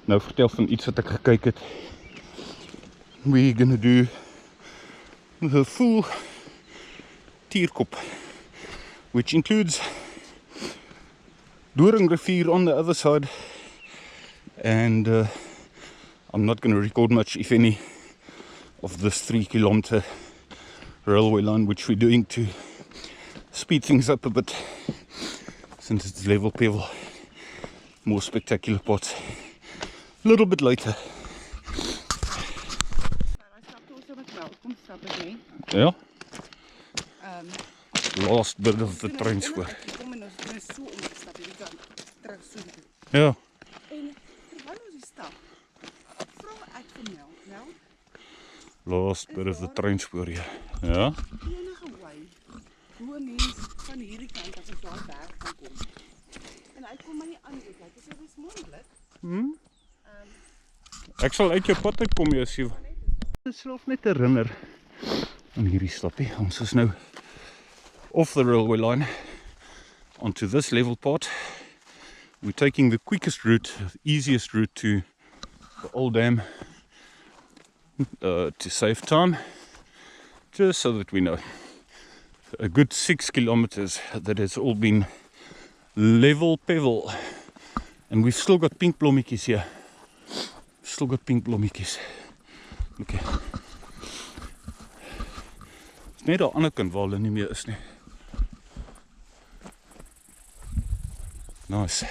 Nou vertel van iets wat ek gekyk het. We're gonna do the full Tierkop, which includes Doringrivier on the other side, and I'm not going to record much, if any, of this 3-kilometer railway line, which we're doing to speed things up a bit, since it's level pebble. More spectacular parts a little bit later. Yeah. Last bit of the transport. Yeah. Last bit of the transport, yeah. Yeah. Ek sal uit jou pad uitkom, jy self net herinner aan hierdie stapie. Ons is nou off the railway line onto this level part. We're taking the quickest route, the easiest route to the old dam to save time, just so that we know. A good 6 kilometers that has all been level pebble, and we've still got pink blommetjies here. Still got pink blommetjies. Look here. It's net aan die ander kant waar hulle nie meer is nie. Nice.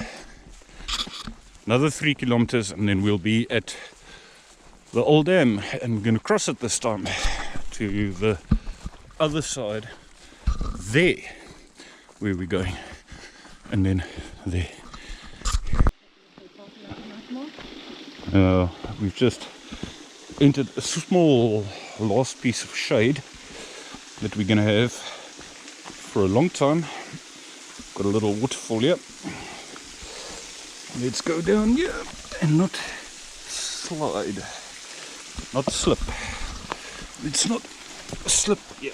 Another 3 kilometers and then we'll be at the old dam, and we're going to cross it this time to the other side there where we're going, and then there. We've just entered a small last piece of shade that we're going to have for a long time. Got a little waterfall here. Let's go down here and not slide, not slip. Let's not slip here.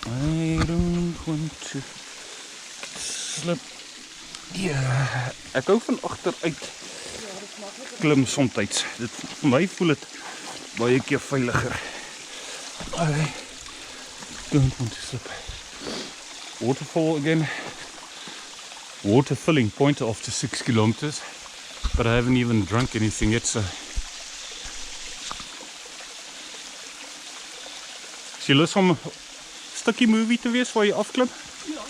I don't want to slip here. Ek hou van agteruit klim somtyds. Dit vir my voel dit baie keer veiliger. I don't want to slip. Waterfall again. Water filling point after 6 kilometers, but I haven't even drunk anything yet, so. Is jy lus om 'n stukkie movie te wees waar jy afklim? Ja.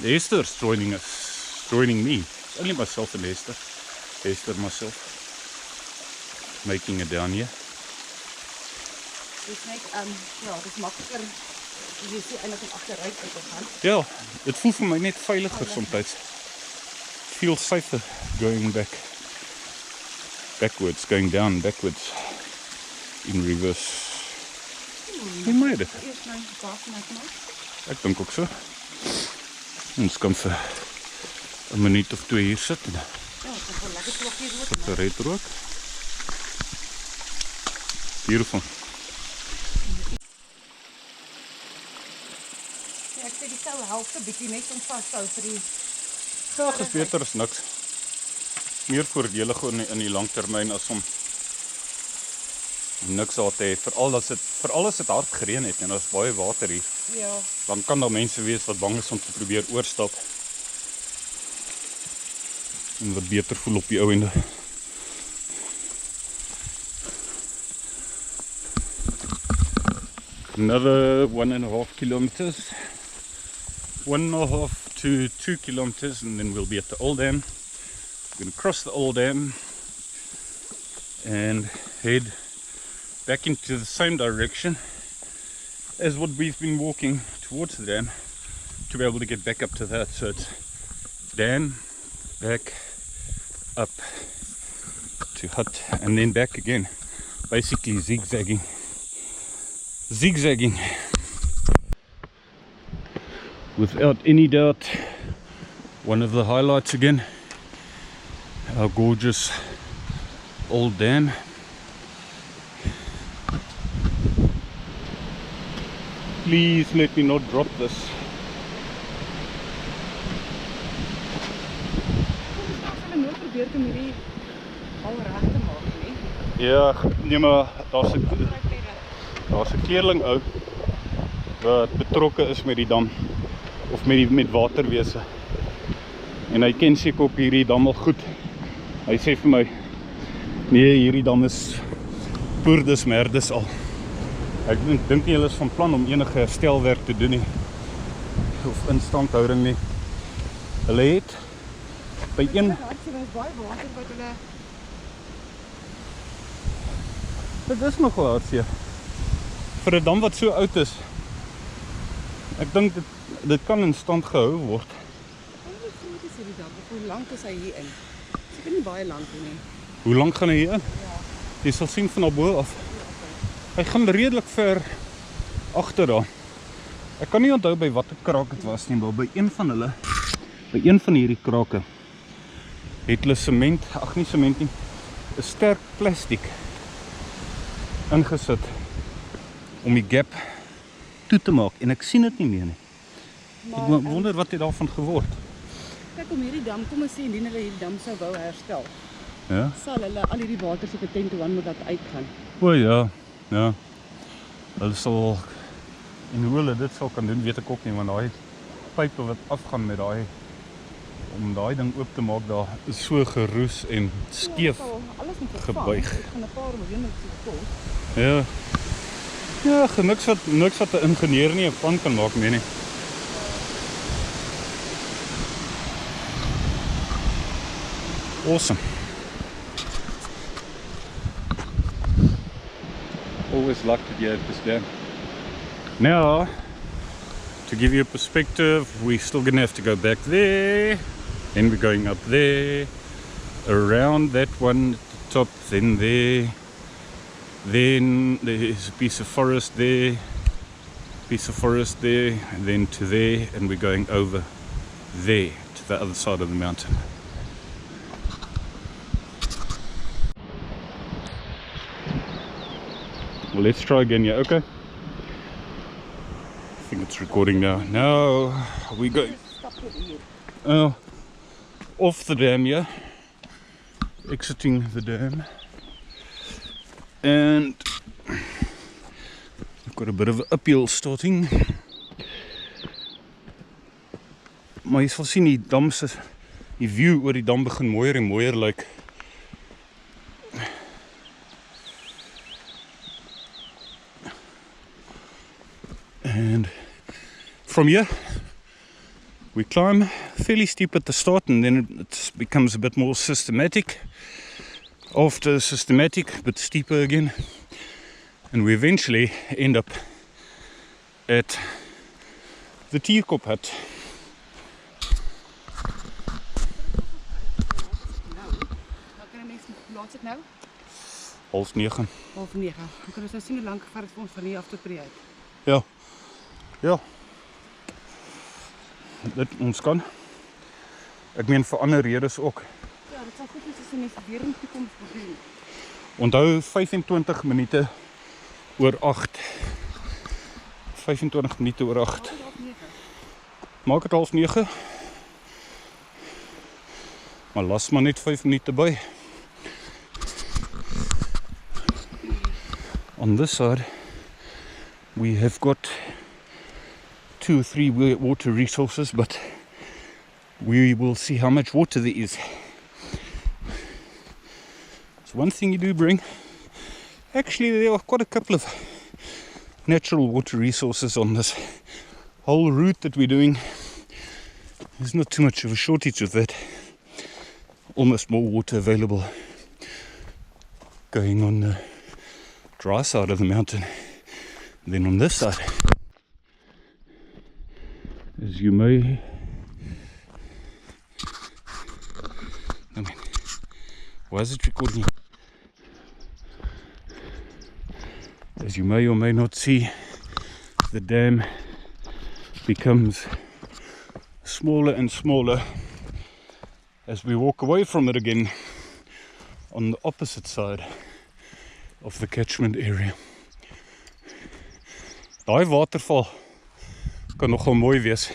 Esther's joining us. Joining me. It's only myself and Esther. Esther myself. Making it down here. Dis net ja, dis makliker. Jy sien eintlik om agteruit uit te gaan. Ja, dit voel vir my net veiliger somtyds. Feel safer going backwards, going down backwards in reverse. Hoe made it? Eers my baas maak. Ek dink ook so. Ons kan vir 'n minuut of 2 hier sit en ja, dit wil lekker klokkie rook. Dit red rook. Beautiful. Ja, ek sê die tou help 'n bietjie net om vas te hou vir die. Ja, dis beter as niks. Meer voordelig in die langtermyn as om niks daar te hê, veral as dit hard gereën het en daar's baie water hier. Ja. Dan kan daar mense wees wat bang is om te probeer oorstap. En wat beter voel op die ou ende. Another 1.5 kilometers. 1.5 to 2 kilometers, and then we'll be at the old dam. We're going to cross the old dam and head back into the same direction as what we've been walking towards the dam to be able to get back up to that. So it's dam, back, up to hut, and then back again, basically zigzagging. Without any doubt, one of the highlights again, our gorgeous old dam. Please let me not drop this. om hierdie al reg te maak nie. Ja, nee maar daar's 'n kleerling ou wat betrokke is met die dam of met waterwese. En hy ken seker op hierdie dam al goed. Hy sê vir my, nee, hierdie dam is poerdus merdes al. Ek dink nie hulle is van plan om enige herstelwerk te doen nie, of instandhouding nie. Hulle het by een... Dit is nogal hartseer. Vir 'n dam wat so oud is. Ek dink dit kan in stand gehou word. Hoe lank is hy hier in? Seker nie baie lank nie. Hoe lank gaan hy hier in? Ja. Jy sal sien van bo af. Hy gaan redelik ver agter daar. Ek kan nie onthou by watter kraak dit was nie, maar by een van hierdie krake het hulle sement, ag nie sement nie, 'n sterk plastiek ingesit om die gap toe te maak en ek sien dit nie meer nie. Ek wonder wat het daarvan geword. Kyk om hierdie dam, kom ons sê indien hulle hierdie dam sou wou herstel, Ja. sal hulle al hierdie water seker 10 to 1 moet laat uitgaan. O ja, ja. Hulle sal, en hoe hulle dit sal kan doen, weet ek ook nie, want daai pype wat afgaan met daai, om daai ding oop te maak, daar is so geroes en skeef. Alles moet gebuig. Ek gaan 'n paar miljoen kos. Ja. Ja, niks wat 'n ingenieur nie 'n plan kan maak mee nie. Awesome. Always like to get this dam. Now, to give you a perspective, we're still gonna have to go back there, then we're going up there, around that one at the top, then there, then there's a piece of forest there, and then to there, and we're going over there to the other side of the mountain. Well, let's try again, yeah, okay? I think it's recording now. Now we go off the dam, yeah, exiting the dam, and we've got a bit of an uphill starting. Maar jy sal sien die dam se, die view oor die dam begin mooier en mooier lyk. And from here we climb fairly steep at the start, and then it becomes a bit more systematic. After systematic, but steeper again, and we eventually end up at the teacup hut. Laat dit nou? 8:30. 8:30. Dan kan ons nou sien hoe lank vat dit vir ons van hier af tot by die uit. Ja. Ja. Dit ons kan. Ek meen vir ander redes ook. Ja, dit sal goed wees as ons weer in die toekoms begin. Onthou 25 minute oor 8. 25 minute oor 8. Maak dit 8:30. Maar las maar net 5 minute by. On this side, we have got 2 or 3 water resources, but we will see how much water there is. So one thing you do bring, actually there are quite a couple of natural water resources on this whole route that we're doing. There's not too much of a shortage of that. Almost more water available going on the dry side of the mountain than on this side. As you may, I mean, why is it recording? As you may or may not see, the dam becomes smaller and smaller as we walk away from it again on the opposite side of the catchment area. Daai waterval kan nogal mooi wees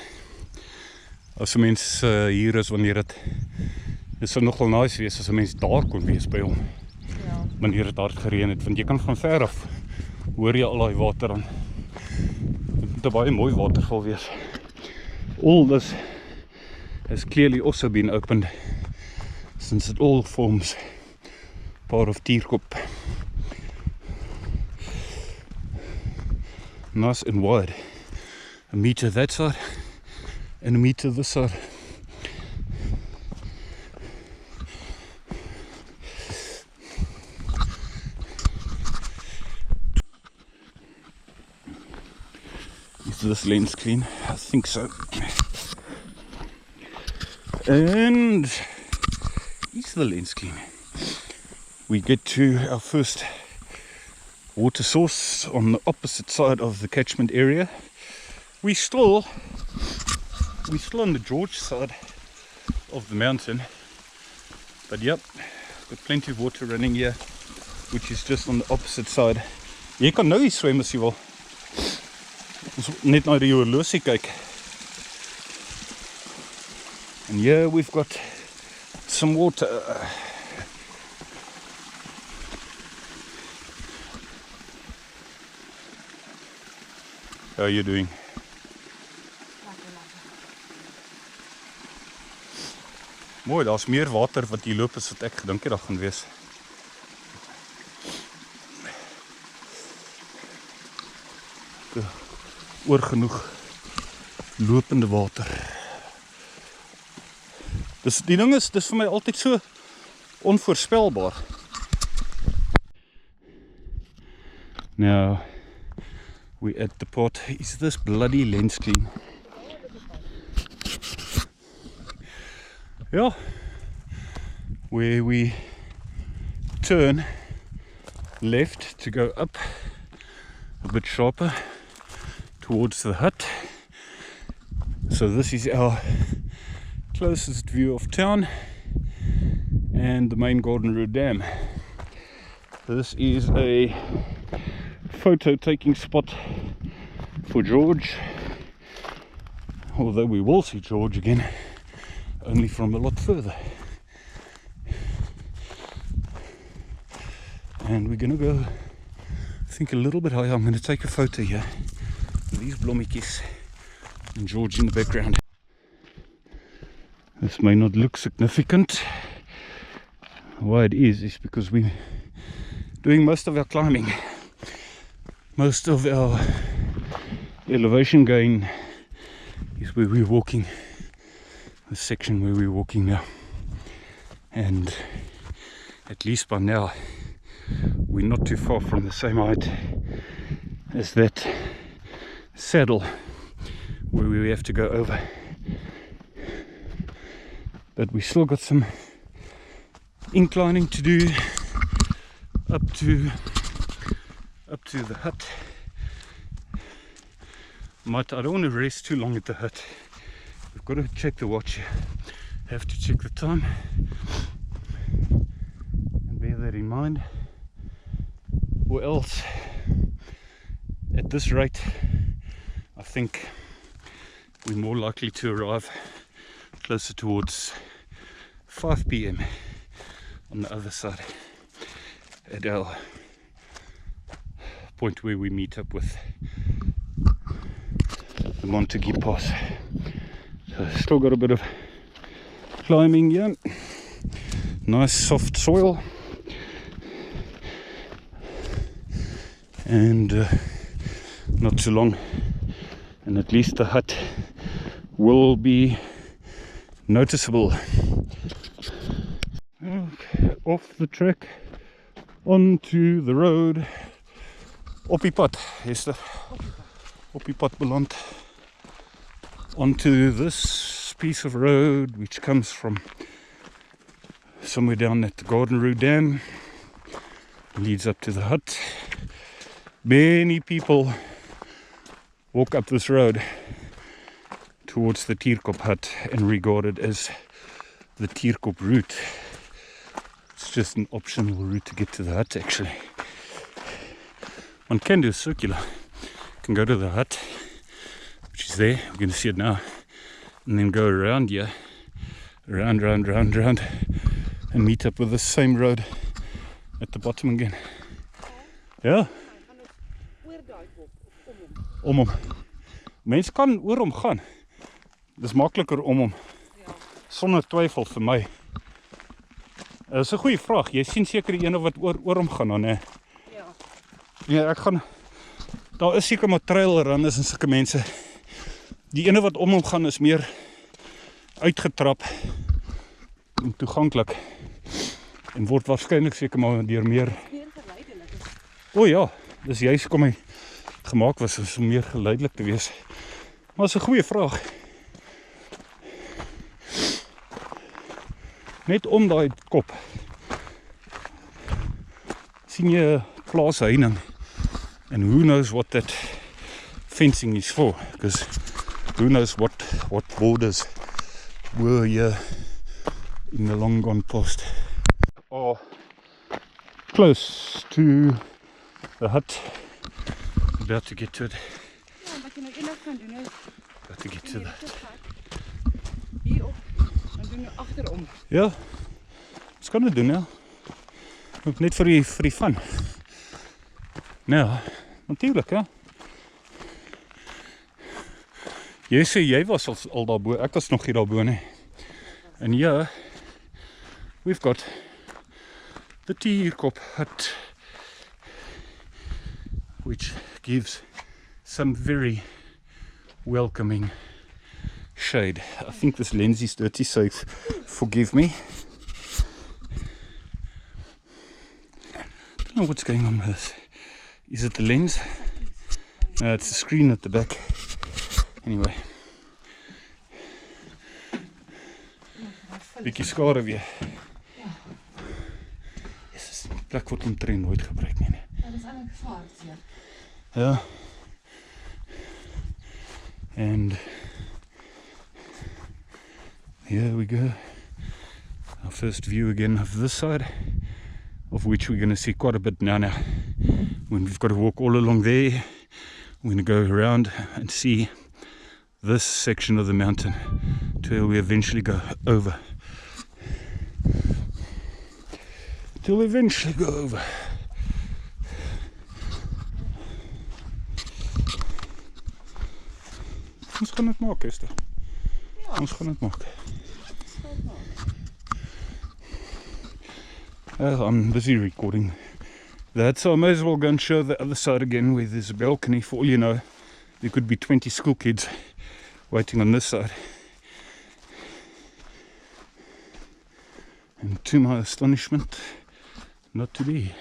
as 'n mens hier is wanneer dit Dit sou nogal nice wees as 'n mens daar kon wees by hom. Ja. Wanneer dit hard gereën het, want jy kan van ver af hoor jy al daai water aan. Dit moet 'n baie mooi waterval wees. All this has clearly also been opened since it all forms part of Tierkop. Nice and wide. A meter that side and a meter this side. Is this lens clean? I think so. And is the lens clean? We get to our first water source on the opposite side of the catchment area. We're still on the George side of the mountain, but yep, got plenty of water running here, which is just on the opposite side. Jy kan nou hier swem as jy wil. Ons net na die horlosie kyk. And here we've got some water. How are you doing? Mooi, daar's meer water wat hier loop as wat ek gedink het daar gaan wees. Oor genoeg lopende water. Die ding is, dis vir my altyd so onvoorspelbaar. Now, we're at the pot. Is this bloody lens clean? Yeah, where we turn left to go up a bit sharper towards the hut. So this is our closest view of town and the main Garden Road Dam. This is a photo taking spot for George, although we will see George again, only from a lot further. And we're gonna go, I think, a little bit higher. I'm gonna take a photo here of these blommetjies and George in the background. This may not look significant. Why it is because we're doing most of our climbing, most of our elevation gain is where we're walking, the section where we're walking now. And at least by now we're not too far from the same height as that saddle where we have to go over. But we still got some inclining to do up to the hut. I don't want to rest too long at the hut. We've got to check the watch. Have to check the time and bear that in mind, or else at this rate I think we're more likely to arrive closer towards 5 p.m. on the other side at our point where we meet up with the Montague Pass. So still got a bit of climbing here. Nice soft soil and not too long, and at least the hut will be noticeable. Okay, off the track onto the road. Op die pad is dit. Op die pad beland. Onto this piece of road which comes from somewhere down at the Garden Road Dam, leads up to the hut. Many people walk up this road towards the Tierkop hut and regard it as the Tierkop route. It's just an optional route to get to the hut actually. One can do a circular. You can go to the hut, which is there, we're going to see it now, and then go around here round, and meet up with the same road at the bottom again. Ja, om hom. Mens kan oor hom gaan. Dis makliker om hom. Sonder twyfel vir my. Dis 'n goeie vraag. Jy sien seker die ene wat oor hom gaan dan, hè? Ja. Ja, ek gaan. Daar is seker maar trailrunners en sulke mense. Die ene wat om hom gaan is meer uitgetrap en toeganklik. En word waarskynlik seker maar deur meer. Meer geleidelik. O ja, dis juist kom hy gemaak was om meer geleidelik te wees. Maar is 'n goeie vraag. Net om daai kop sien jy 'n plaas heining. And who knows what that fencing is for, because who knows what borders were here in the long gone past. Or close to the hut. About to get to it. Ja, wat jy nou eendag kan doen is About to get to that. hier op en doen jy agterom. Ja, ons kan dit doen, ja. Ook net vir die fun. Nou, natuurlijk, ja. Jy sê jy was al daarbo, ek was nog hier daarbo, nee. En ja, we've got the Teerkop hut, which gives some very welcoming shade. I think this lens is dirty, so forgive me. I don't know what's going on with this. Is it the lens? No, it's the screen at the back. Anyway. Bietjie skade weer. Jesus, die plek word omtrent nooit gebruik nie. Ja, dis eintlik gevaarlik, ja. Ja. And here we go. Our first view again of this side, of which we're going to see quite a bit now. When we've got to walk all along there, we're going to go around and see this section of the mountain till we eventually go over. Till we eventually go over. Ons gaan dit maak, Esther. Ja. Ons gaan dit maak. I'm busy recording that, so I may as well go and show the other side again where there's a balcony. For all you know, there could be 20 school kids waiting on this side. And to my astonishment, not to be.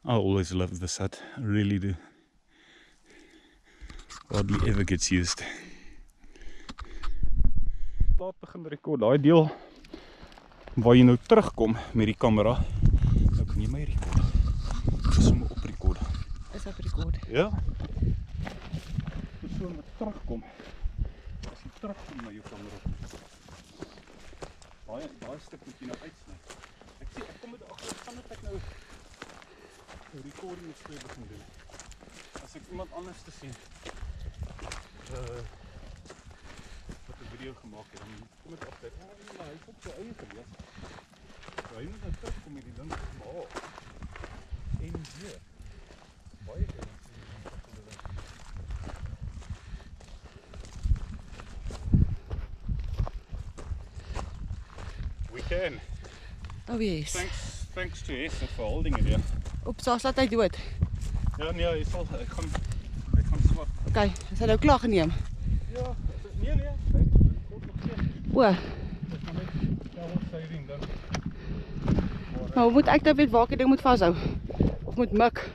I always love this hut, I really do. Hardly ever gets used. Laat begin rekord, daai deel waar jy nou terugkom met die kamera. Nou kan jy my rekord. Dis om op rekord. Is op rekord. Ja. So met terugkom. As jy terugkom na jou kamera. Daai stuk moet jy nou uitsny. Ek kom met agter van dat ek nou recording is begin doen. As ek iemand anders te sien wat 'n video gemaak het, dan kom ek agter. Maar hy het sy eie gewees. Hy moet nou terugkom met die ding gemaak. En hier. Baie dinge. We can. Oh yes. Thanks to Esther for holding it here. Oeps, daar slaat hy dood. Ja, nee, ek gaan swat. Okay, is hy nou klaar geneem? Ja, nee, hy kort nog steeds. O. Dis maar net wat sy ding dan. Maar hoe moet ek nou weet waar ek die ding moet vashou? Of moet mik?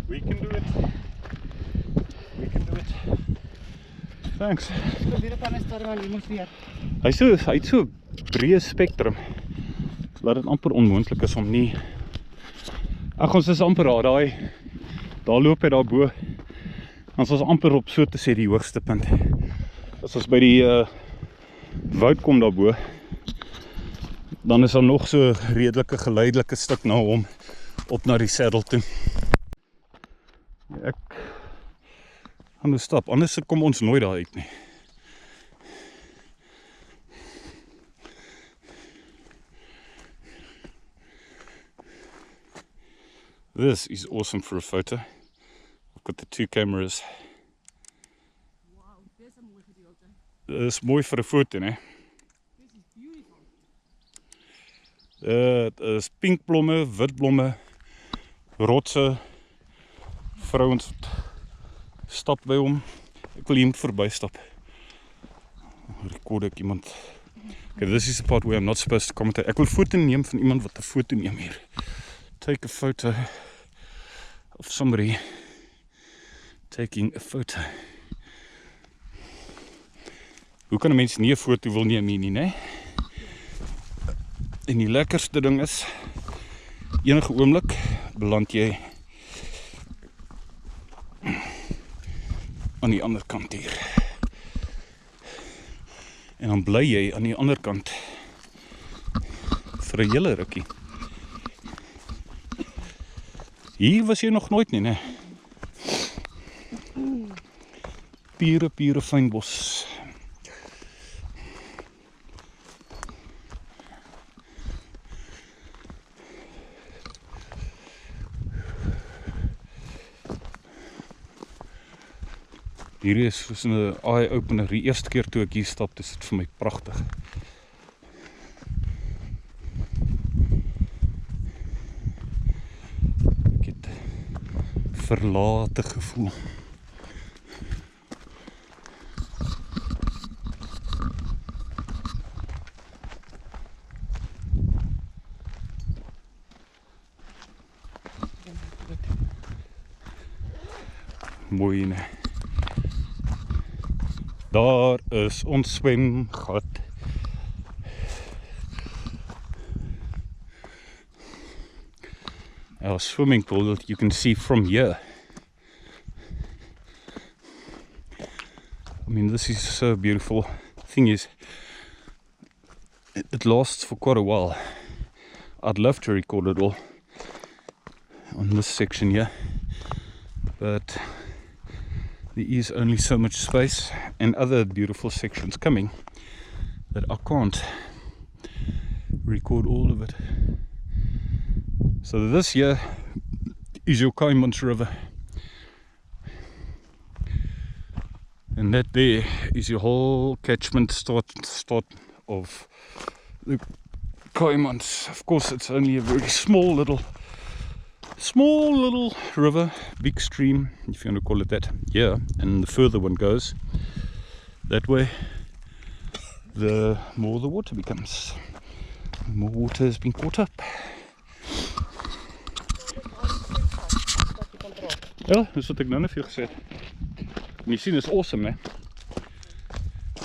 We can do it. Thanks. Ek probeer op 'n stadium aan die moet weer. Hy het so breë spektrum. Laat dit amper onmoontlik is om nie. Ag, ons is amper daar loop hy daar bo. Ons is amper op so te sê die hoogste punt. As ons by die woud kom daarbo, dan is daar nog so redelike geleidelike stuk na hom op na die saddle toe. Ek gaan nou stap, anders kom ons nooit daar uit nie. This is awesome for a photo. I've got the 2 cameras. Wow, dis 'n mooi gedeelte. Dit is mooi vir 'n foto, né? This is beautiful. Dit is pink blomme, wit blomme, rotse, vrouens stap by hom. Ek wil iemand verby stap. Rekord ek iemand. Okay, this is the part where I'm not supposed to commentate. Ek wil foto neem van iemand wat 'n foto neem hier. Take a photo of somebody taking a photo. Hoe kan 'n mens nie 'n foto wil neem hier nie, né? En die lekkerste ding is, enige oomblik beland jy aan die ander kant hier. En dan bly jy aan die ander kant vir 'n hele rukkie. Hier was jy nog nooit nie, né? Pure fynbos. Hierdie is soos 'n eye-opener. Die eerste keer toe ek hier stap, is dit vir my pragtig. Ek het verlate gevoel. Mooi, né? Daar is ons swemgat. Our swimming pool that you can see from here. I mean, this is so beautiful. Thing is, it lasts for quite a while. I'd love to record it all on this section here, but there is only so much space and other beautiful sections coming that I can't record all of it. So this here is your Kaimans River, and that there is your whole catchment start of the Kaimans. Of course, it's only a very small little river, big stream, if you want to call it that. Yeah, and the further one goes that way, the more the water becomes. The more water has been caught up. Ja, dis wat ek nou net vir jou gesê het. En jy sien, dis awesome, né?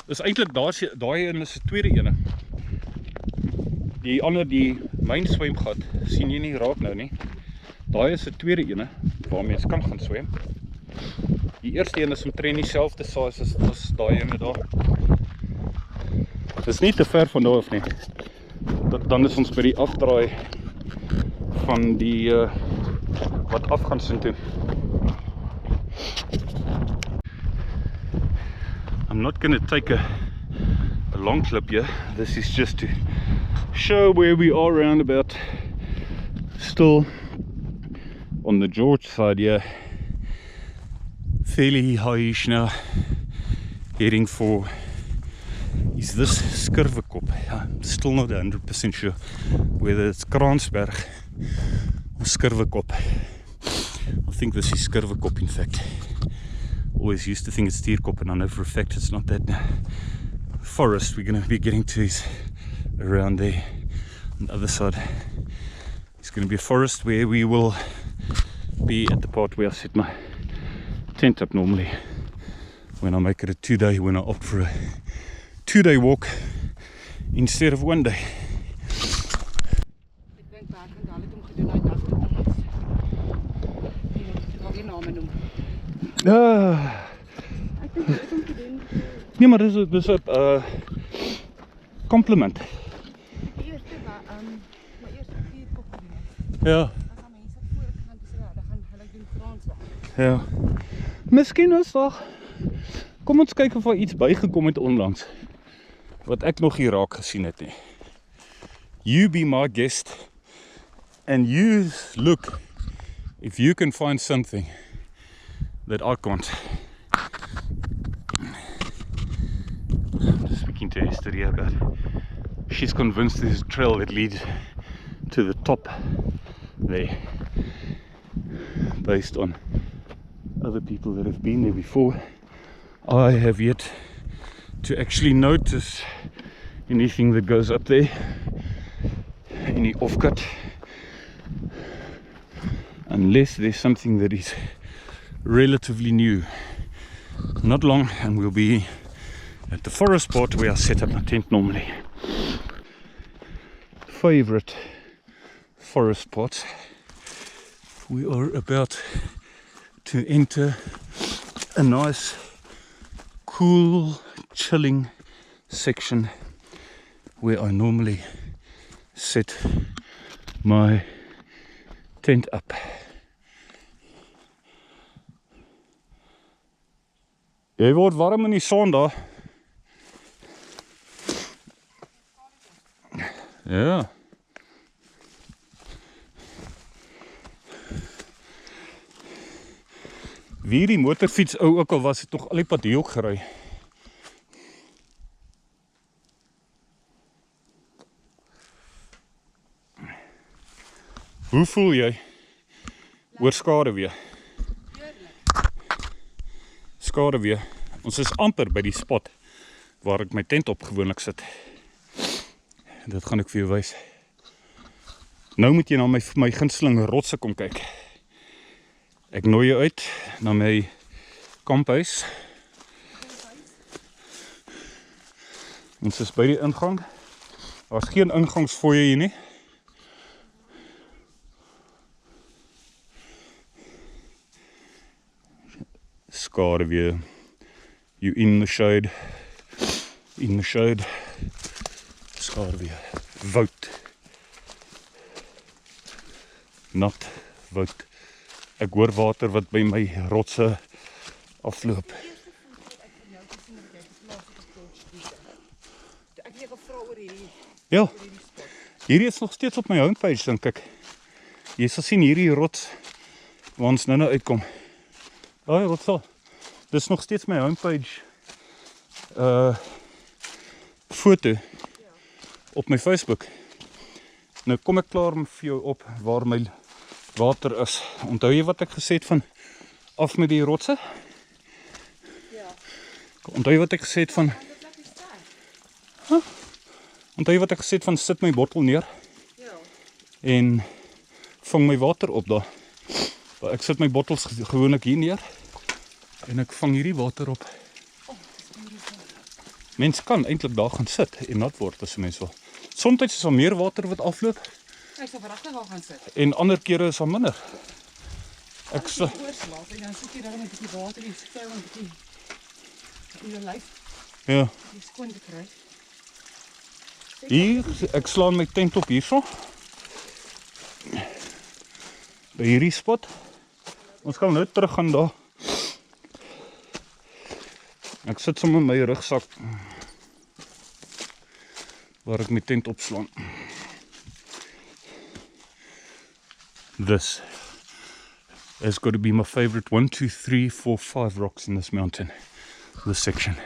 Dis eintlik daai een is 'n tweede ene. Die ander, die myn swemgat, sien jy nie raak nou nie. Daai is 'n tweede ene waarmee jy kan gaan swem. Die eerste een is omtrent dieselfde size as daai ene daar. Dis nie te ver van daar af nie. Dan is ons by die afdraai van die wat af gaan sien toe. I'm not going to take a long clip here. This is just to show where we are roundabout. Still on the George side here, fairly highish now, heading for, is this Skirvekop? I'm still not 100% sure whether it's Kransberg or Skirvekop. I think this is Skirvekop, in fact. Always used to think it's Stierkop, and I know for a fact it's not that. Forest we're going to be getting to is around there on the other side. It's going to be a forest where we will be at the part where I set my tent up normally when I make it a 2-day, when I opt for a 2-day walk instead of 1 day. Ek dink baie kan daal het om gedoen uit dag tot ons. Ek wil nie name noem. Ek dink dit om te doen. Nee, maar dis 'n compliment. Die eerste my eerste Stierkop gedoen het. Ja. As daar mense Ja. Miskien is daar. Kom ons kyk of daar iets bygekom het onlangs wat ek nog hier raak gesien het nie. You be my guest and you look if you can find something that I can't. I'm just speaking to Esther here about she's convinced there's a trail that leads to the top there based on other people that have been there before. I have yet to actually notice anything that goes up there, any offcut, unless there's something that is relatively new. Not long and we'll be at the forest part where I set up my tent normally. Favorite forest spots. We are about to enter a nice, cool, chilling section where I normally set my tent up. Jy word warm in die son daar. Ja. Wie die motorfiets ou ook al was, het toch al die pad hier ook gery. Hoe voel jy oor skaduwee? Skaduwee. Ons is amper by die spot waar ek my tent op gewoonlik sit. Dit gaan ek vir jou wys. Nou moet jy na my gunsteling rotse kom kyk. Ek nooi jou uit na my kamphuis. Ons is by die ingang. Daar's geen ingangsfooie hier nie. Skaduwee. You in the shade. In the shade. Skaduwee. Woud. Nat woud. Ek hoor water wat by my rotse afloop. Ja, hierdie is nog steeds op my homepage, dink ek. Jy sal sien hierdie rots waar ons nou uitkom. Daai rots al. Dis nog steeds my homepage foto op my Facebook. Nou kom ek klaar vir jou op waar my water is. Onthou jy wat ek gesê het van af met die rotse? Ja. Onthou jy wat ek gesê het van Onthou jy wat ek gesê het van sit my bottel neer? Ja. En vang my water op daar. Ek sit my bottels gewoonlik hier neer en ek vang hierdie water op. Mens kan eintlik daar gaan sit en nat word as 'n mens wil. Soms is daar meer water wat afloop. Ek sal regtig daar gaan sit. En ander kere is daar minder. Ek sal oorslaap en dan soek jy daar net 'n bietjie water en skou en 'n bietjie in jou lyf. Ja. Jy skoon te kry. Hier, ek slaan my tent op hierso. By hierdie spot. Ons gaan nou terug gaan daar. Ek sit sommer my rugsak waar ek my tent opslaan. This has got to be my favorite 1, 2, 3, 4, 5 rocks in this mountain. This section.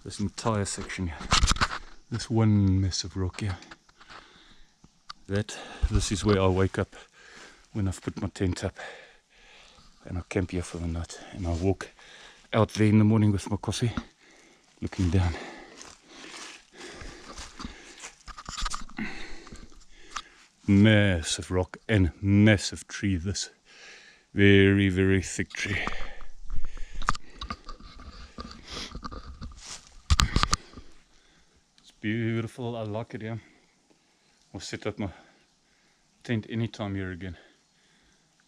This entire section here. This one massive rock here. This is where I wake up when I've put my tent up. And I camp here for the night. And I walk out there in the morning with my coffee, looking down. Massive rock and massive tree, this very, very thick tree. It's beautiful, I like it here. I'll set up my tent anytime here again.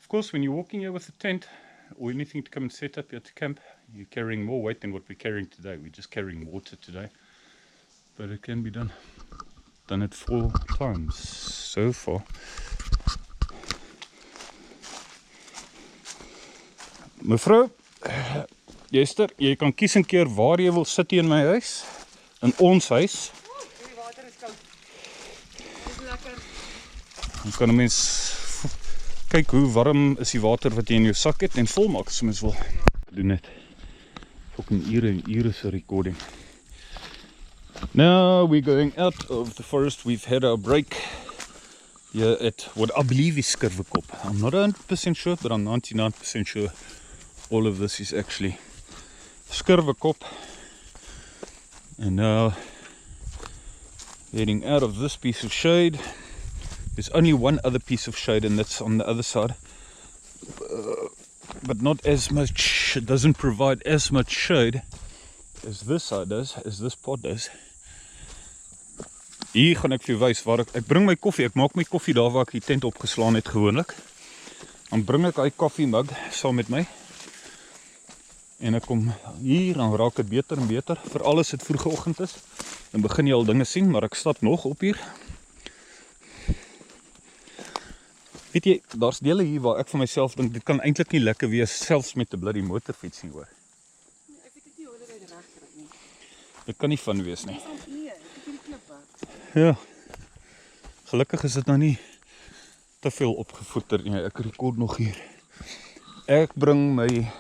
Of course, when you're walking here with a tent or anything to come and set up here to camp, you're carrying more weight than what we're carrying today. We're just carrying water today, but it can be done. Done it 4 times so far. Mevrou, Jester, jy kan kies 'n keer waar jy wil sit in my huis, in ons huis. Die water is koud. Dit is lekker. Dan kan 'n mens kyk hoe warm is die water wat jy in jou sak het en volmaak as mens wil. Doen dit. Fucking ure en ure se recording. Now we're going out of the forest. We've had our break here at what I believe is Skurwekop. I'm not 100% sure, but I'm 99% sure all of this is actually Skurwekop. And now heading out of this piece of shade. There's only one other piece of shade, and that's on the other side, but not as much. It doesn't provide as much shade as this side does, as this pot does. Hier gaan ek vir jou wys waar ek bring my koffie. Ek maak my koffie daar waar ek die tent opgeslaan het gewoonlik. Dan bring ek hy koffiemug saam met my. En ek kom hier, dan raak dit beter en beter. Veral as dit vroege oggend is, dan begin jy al dinge sien, maar ek stap nog op hier. Weet jy, daar's dele hier waar ek vir myself dink, dit kan eintlik nie lekker wees, selfs met 'n bloody motorfiets nie, hoor. Nee, ek weet nie hoe dit reg kry nie. Dit kan nie van wees nie. Dis al hier, ek het hierdie klippe. Ja. Gelukkig is dit nou nie te veel opgevoeter nie. Ek rekord nog hier. Ek bring my,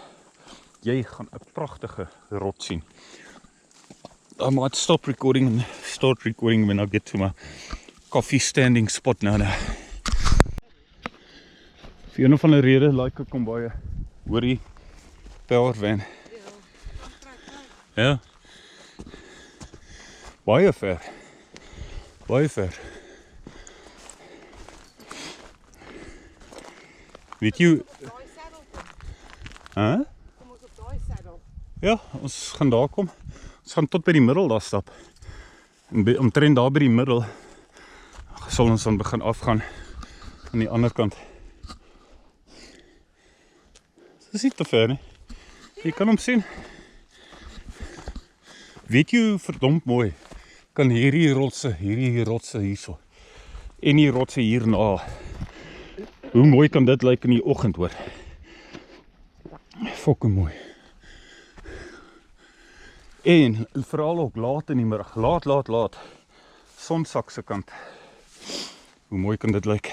jy gaan 'n pragtige rot sien. I might stop recording and start recording when I get to my coffee standing spot nou. Vir een of ander rede like ek kom baie hoor die power van. Ja. Baie ver. Baie ver. Weet jy, hè? Kom ons op daai saddle. Ja, ons gaan daar kom. Ons gaan tot by die middel daar stap. En omtrent daar by die middel sal ons dan begin afgaan aan die ander kant. Dit is nie te ver nie. Jy kan hom sien. Weet jy hoe verdomd mooi kan hierdie rotse hierso en die rotse hierna, hoe mooi kan dit lyk in die oggend, hoor. Fucking mooi. En veral ook laat in die middag, laat, sonsak se kant. Hoe mooi kan dit lyk.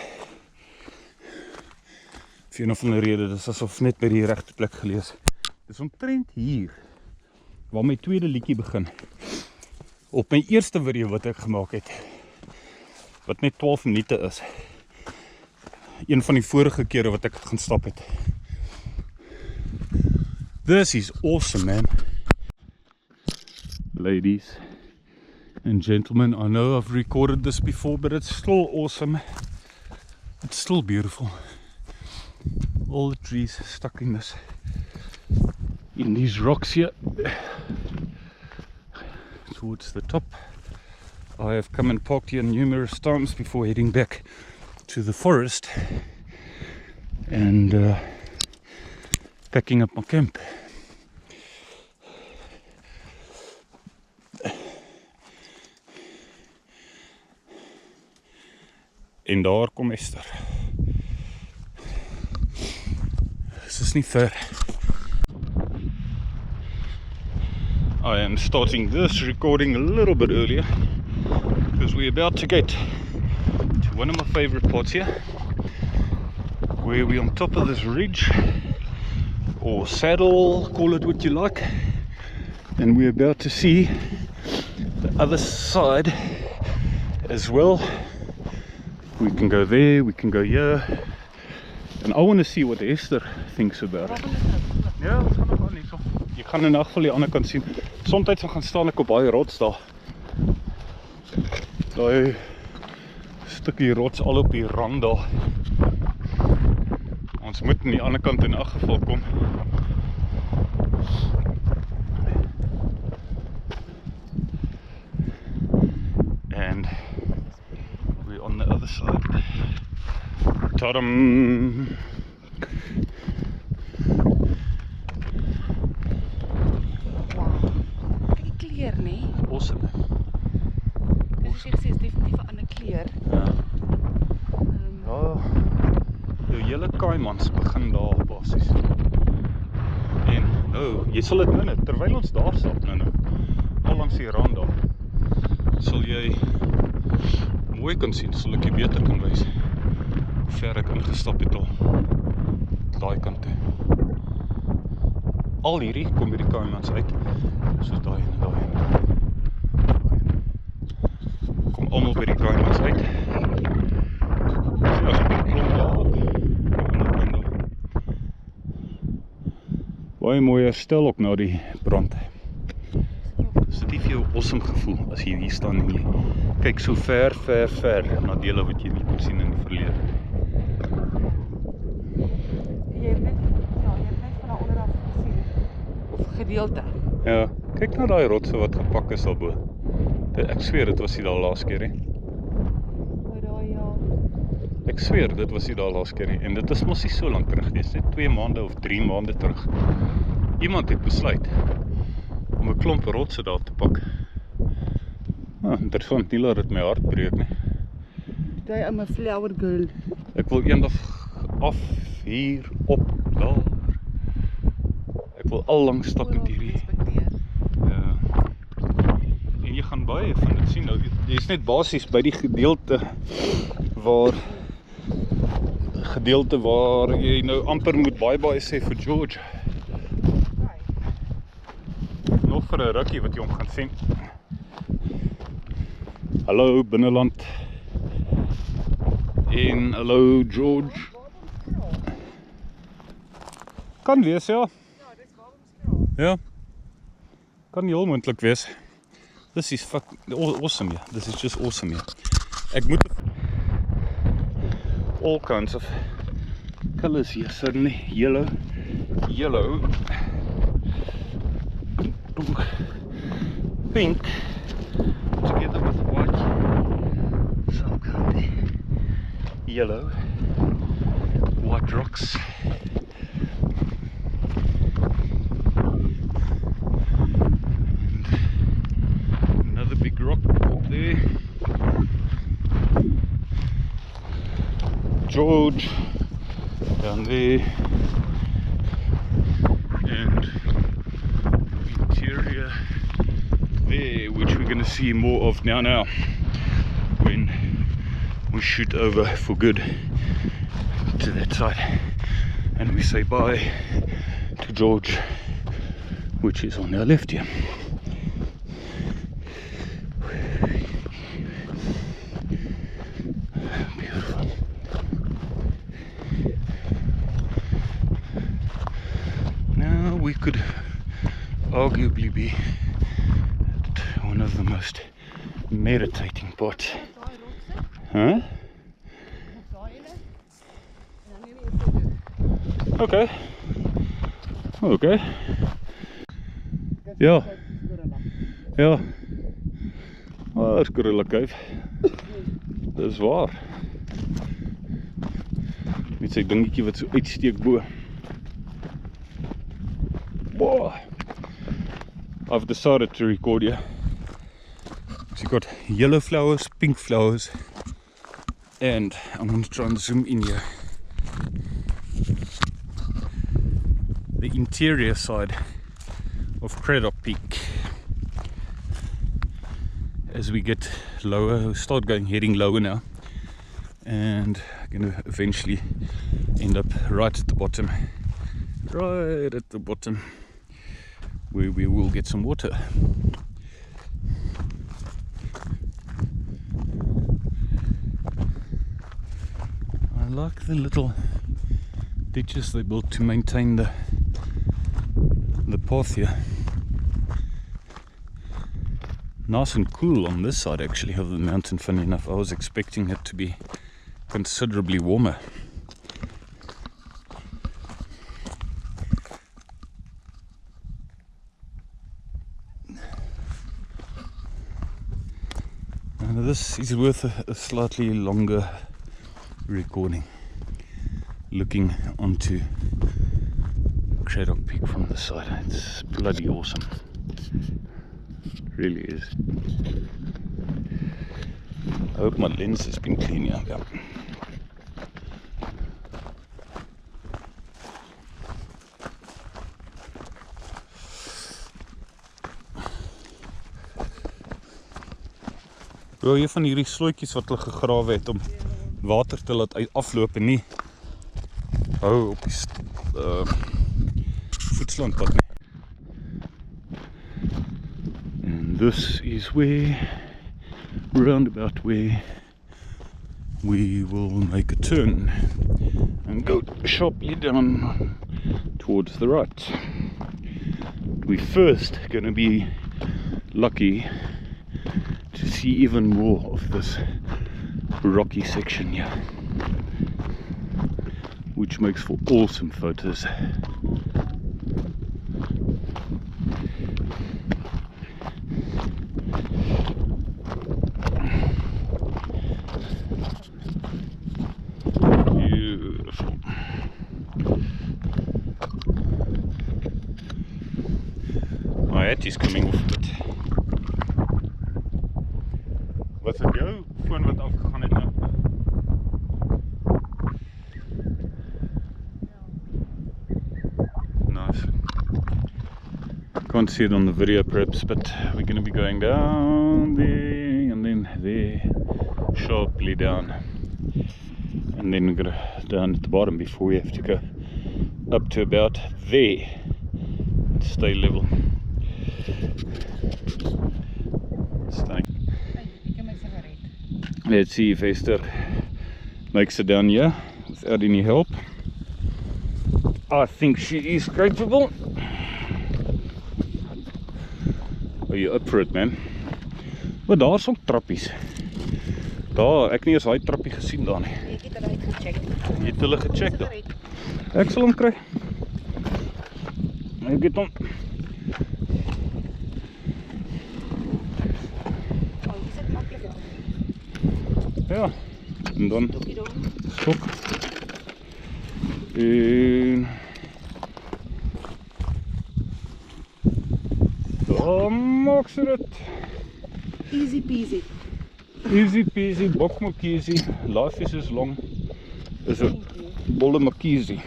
Vir een of ander rede, dit is asof net by die regte plek gelees. Dit is omtrent hier, waar my tweede liedjie begin. Op my eerste video wat ek gemaak het, wat net 12 minute is. Een van die vorige kere wat ek gaan stap het. This is awesome, man. Ladies and gentlemen, I know I've recorded this before, but it's still awesome. It's still beautiful. All the trees stuck in these rocks here. Towards the top. I have come and parked here numerous times before heading back to the forest and packing up my camp. En daar kom Esther. Dit is nie ver. I am starting this recording a little bit earlier because we're about to get to one of my favorite parts here, where we're on top of this ridge or saddle, call it what you like, and we're about to see the other side as well. We can go there, we can go here, and I want to see what Esther thinks about it. Ja, ons gaan nog aan hierso. Jy gaan in elk geval die ander kant sien. Somtyds gaan staan ek op baie rots daar. Daai stukkie rots al op die rand daar. Ons moet aan die ander kant in elk geval kom. And we're on the other side. Tadam! Awesome. Dus jy gesê is definitief 'n ander kleur. Ja. Ja. Jou hele Kaimans begin daar basies. nou, jy sal dit nou, terwyl ons daar stap nou, al langs die rand daar, sal jy mooi kan sien, sal ek jy beter kan wys hoe ver ek ingestap het al daai kant toe. Al hierdie kom by die Caimans uit, soos daai en daai en daai. Kom allemaal by die Caimans uit. Ja, so 'n klomp daar ook. Baie mooi herstel ook na die brand. Is dit nie vir jou awesome gevoel as jy hier staan en jy kyk so ver na dele wat jy nie kon sien in die verlede? Jy het net van daar onderaf gesien. Of gedeelte. Ja, kyk na daai rotse wat gepak is daarbo. Ek sweer dit was nie daar laas keer nie. Maar daai ja. Ek sweer dit was nie daar laas keer nie. En dit is mos nie so lank terug. Dit is net 2 maande of 3 maande terug. Iemand het besluit om 'n klomp rotse daar te pak. Interessant, nie laat dit my hart breek nie. Daai ou my flower girl. Ek wil eendag af hier op daar. Ek wil al langs stap met hierdie. Ja. En jy gaan baie van dit sien nou. Jy is net basies by die gedeelte waar jy nou amper moet baie sê vir George. Nog vir 'n rukkie wat jy hom gaan sien. Hallo binneland. En hallo George. Kan wees, ja. Ja. Kan heel moontlik wees. This is fucking awesome, yeah. This is just awesome, yeah. Ek moet all kinds of colors here suddenly. Yellow, pink, together with white, some kind of yellow, white rocks. Another big rock up there. George down there. And interior there, which we're going to see more of now when we shoot over for good to that side and we say bye to George, which is on our left here. Beautiful. Now we could arguably be at one of the most meditating parts. Huh? Okay. Okay. Ja. Ja. Oh, dat is Gorilla Cave. Dat is waar. Met sy dingetjie wat so uitsteek bo. Wow. I've decided to record here. So you've got yellow flowers, pink flowers, and I'm going to try and zoom in here. The interior side of Craddock Peak. As we get lower, we start heading lower now, and I'm going to eventually end up right at the bottom, where we will get some water. I like the little ditches they built to maintain the path here. Nice and cool on this side actually of the mountain, funny enough. I was expecting it to be considerably warmer. Now this is worth a slightly longer recording, looking onto Craddock Peak from the side. It's bloody awesome. Really is. I hope my lens has been cleaned up. Yeah. Wel, een van hierdie slooitjies wat hulle gegrawe het om water te laat afloop en nie hou op die voetslandpad nie. And this is where, roundabout where we will make a turn and go sharply down towards the right. We're first going to be lucky to see even more of this rocky section here, which makes for awesome photos. Beautiful. My hat is coming off a bit. Wat het jou foon wat afgegaan het nou? Nice. Can't see it on the video perhaps, but we're going to be going down there and then there, sharply down, and then we're going to down at the bottom before we have to go up to about there and stay level. Stunning. Let's see if Esther makes it down here without any help. I think she is capable. Are you up for it, man? Maar daar is ook trappies. Daar, ek nie eens daai trappie gesien daar nie. Ek het hulle uitgecheck. Jy het hulle gecheck daar. Ek sal hom kry. Ek het hom. Oh, dis dit maklik. Ja, en dan Stokkie daar. stok. En dan maak ze dit. Easy peasy. Easy peasy, bok makiesie. Life is long. Is it bolle makiesie.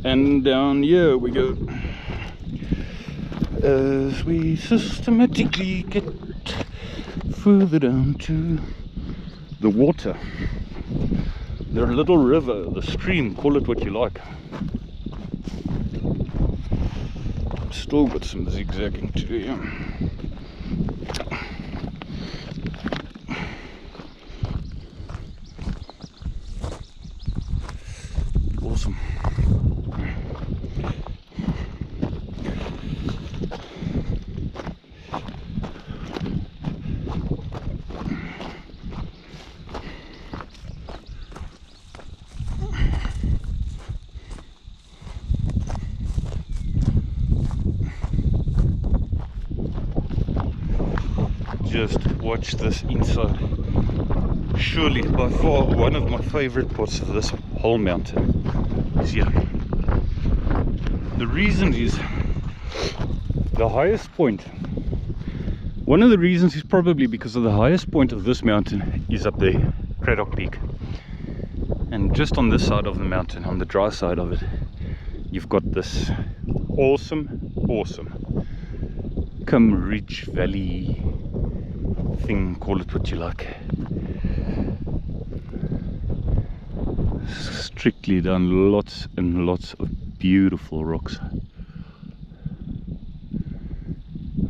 And down here we go. As we systematically get further down to the water. The little river, the stream, call it what you like. Still got some zigzagging to do, yeah. Awesome. Just watch this inside. Surely by far one of my favorite parts of this whole mountain is here. The reason is the highest point. One of the reasons is probably because of the highest point of this mountain is up there, Craddock Peak. And just on this side of the mountain, on the dry side of it, you've got this awesome Cum Ridge Valley thing, call it what you like. Strictly down lots and lots of beautiful rocks.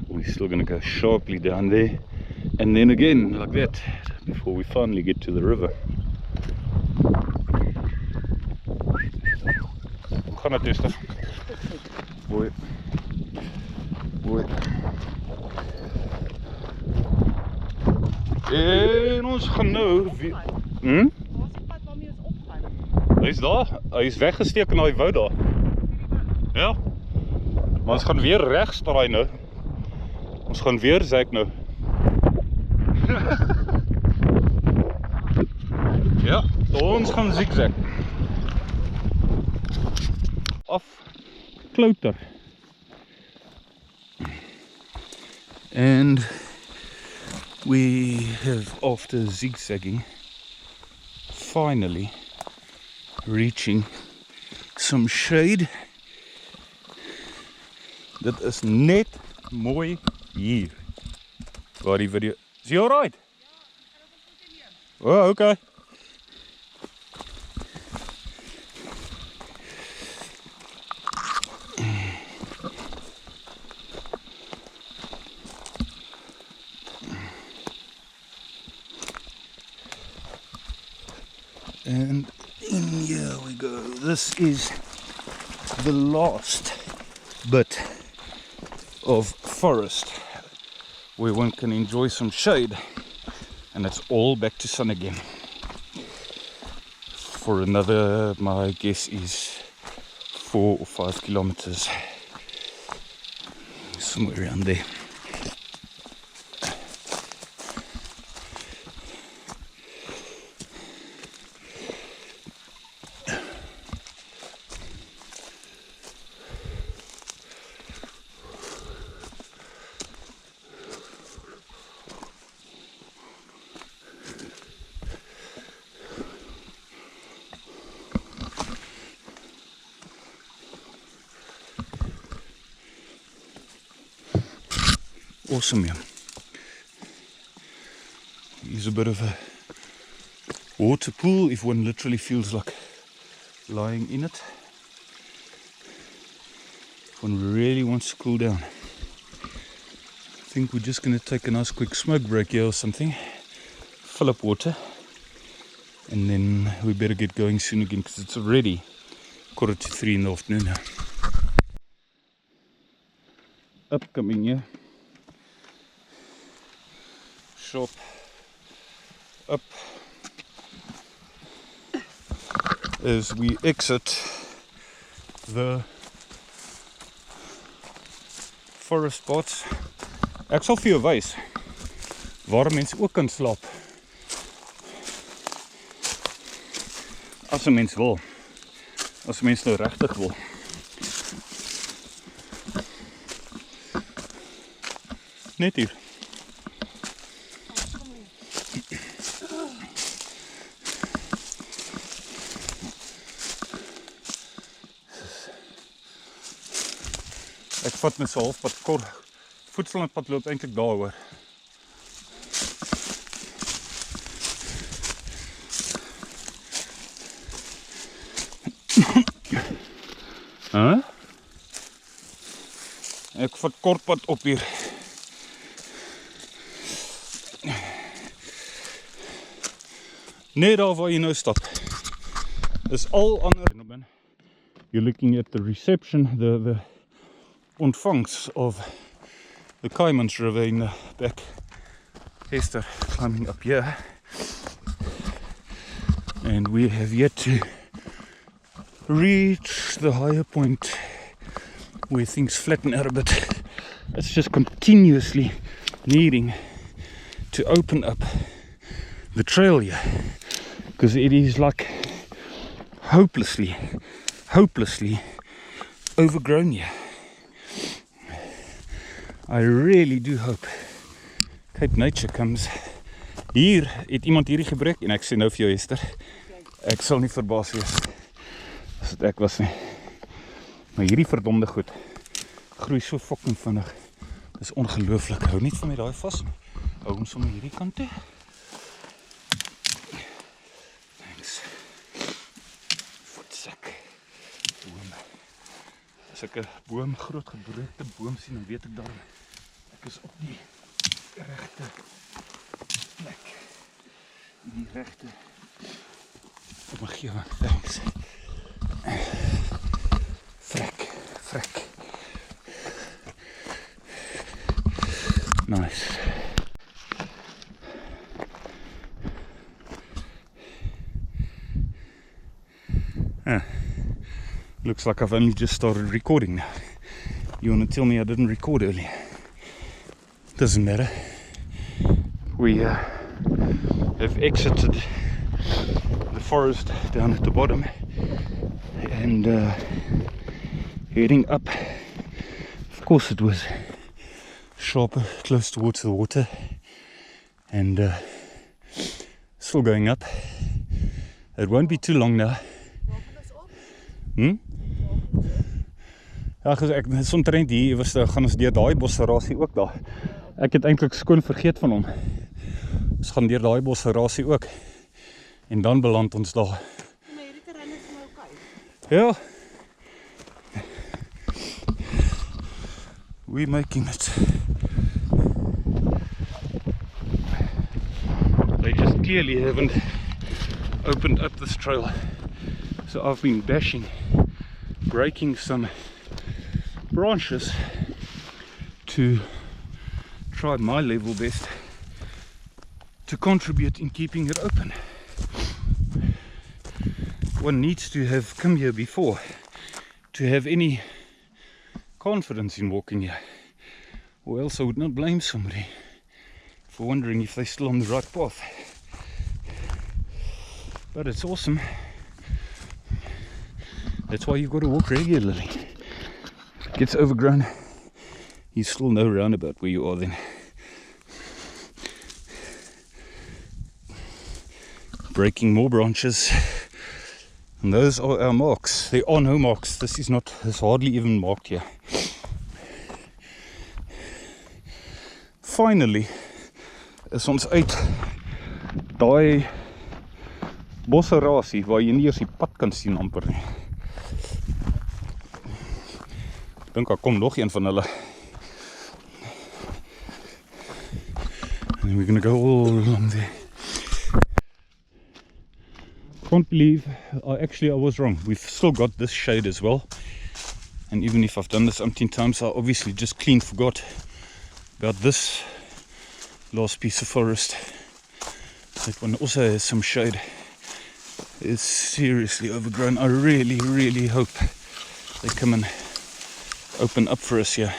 We're still going to go sharply down there and then again like that before we finally get to the river. Hoe gaan het, Esther? Mooi. Mooi. En ons gaan nou... Waar is die pad waarmee ons opgaan? Hy is daar, hy is weggesteek in die wou daar. Ja. Maar ons gaan weer regs draai nou. Ons gaan weer zek nou. Ja, ons gaan zigzag. Afklouter. And we have, after zigzagging, finally reaching some shade. Dit is net mooi hier. Waar die video. Is jy alright? Ja, Oh, okay. And in here we go. This is the last bit of forest where one can enjoy some shade, and it's all back to sun again for another, my guess is 4 or 5 kilometers, somewhere around there. Awesome, yeah. Here's a bit of a water pool if one literally feels like lying in it. If one really wants to cool down. I think we're just going to take a nice quick smoke break here or something. Fill up water. And then we better get going soon again because it's already 2:45 in the afternoon now. Upcoming, yeah. Shop up as we exit the forest spots. Ek sal vir jou wys waar mense ook kan slaap as 'n mens wil, as 'n mens nou regtig wil. Net hier. Ek vat my so halfpad kort voedselpad loop eintlik daaroor. Huh? Ek vat kortpad op hier. Net daar waar jy nou stap. Is al ander. You're looking at the reception, the ontvangs of the Caimans River in the back. Hester climbing up here, and we have yet to reach the higher point where things flatten out a bit. It's just continuously needing to open up the trail here because it is like hopelessly overgrown here. I really do hope Cape Nature comes. Hier het iemand hierdie gebruik en ek sê nou vir jou Hester, ek sal nie verbaas wees as dit ek was nie. Maar hierdie verdomde goed groei so fucking vinnig. Dis ongelooflik. Hou net van my daai vas. Hou hom sommer hierdie kant toe. Thanks. Voetsak. Boom. As ek 'n boom, groot gebreekte boom sien, dan weet ek daar ek is op die regte plek. Die regte omgewing. Thanks. Frek. Nice. Looks like I've only just started recording now. You want to tell me I didn't record earlier? Doesn't matter. We have exited the forest down at the bottom and heading up. Of course it was sharper, close towards the water, and still going up. It won't be too long now. Ja, ek is omtrent hier, gaan ons deur daai bosrasie ook daar. Ek het eintlik skoon vergeet van hom. Ons gaan deur daai bosrasie ook. En dan beland ons daar. Maar hierdie terrein is nou oké. Ja. We're making it. They just clearly haven't opened up this trail. So I've been breaking some branches to try my level best to contribute in keeping it open. One needs to have come here before to have any confidence in walking here, or else I would not blame somebody for wondering if they're still on the right path. But it's awesome. That's why you've got to walk regularly. If it gets overgrown, you still know roundabout where you are then. Breaking more branches. And those are our marks. There are no marks. This is hardly even marked here. Finally, is ons uit daai bosserasie waar jy nie eers die pad kan sien amper nie. Ek dink daar kom nog een van hulle. And we're gonna go all along there. Can't believe I was wrong. We've still got this shade as well, and even if I've done this umpteen times, I obviously just clean forgot about this last piece of forest. That one also has some shade. It's seriously overgrown. I really hope they come and open up for us here.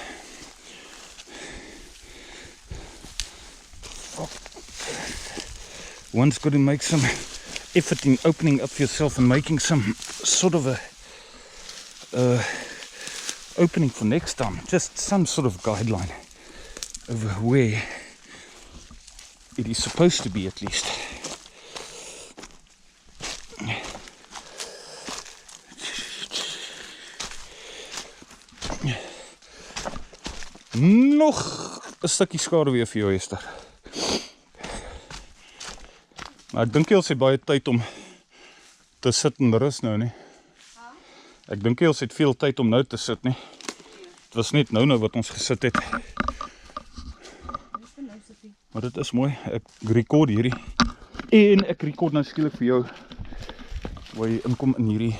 One's got to make some effort in opening up yourself and making some sort of a opening for next time. Just some sort of guideline over where it is supposed to be, at least. Nog 'n stukkie skade weer vir jou, Esther. Maar ek dink jy ons het baie tyd om te sit en rus nou, nie? Ek dink jy ons het veel tyd om nou te sit, nie? Het was net nou wat ons gesit het. Maar dit is mooi, ek rekord hierdie. En ek rekord nou skielik vir jou waar jy inkom in hierdie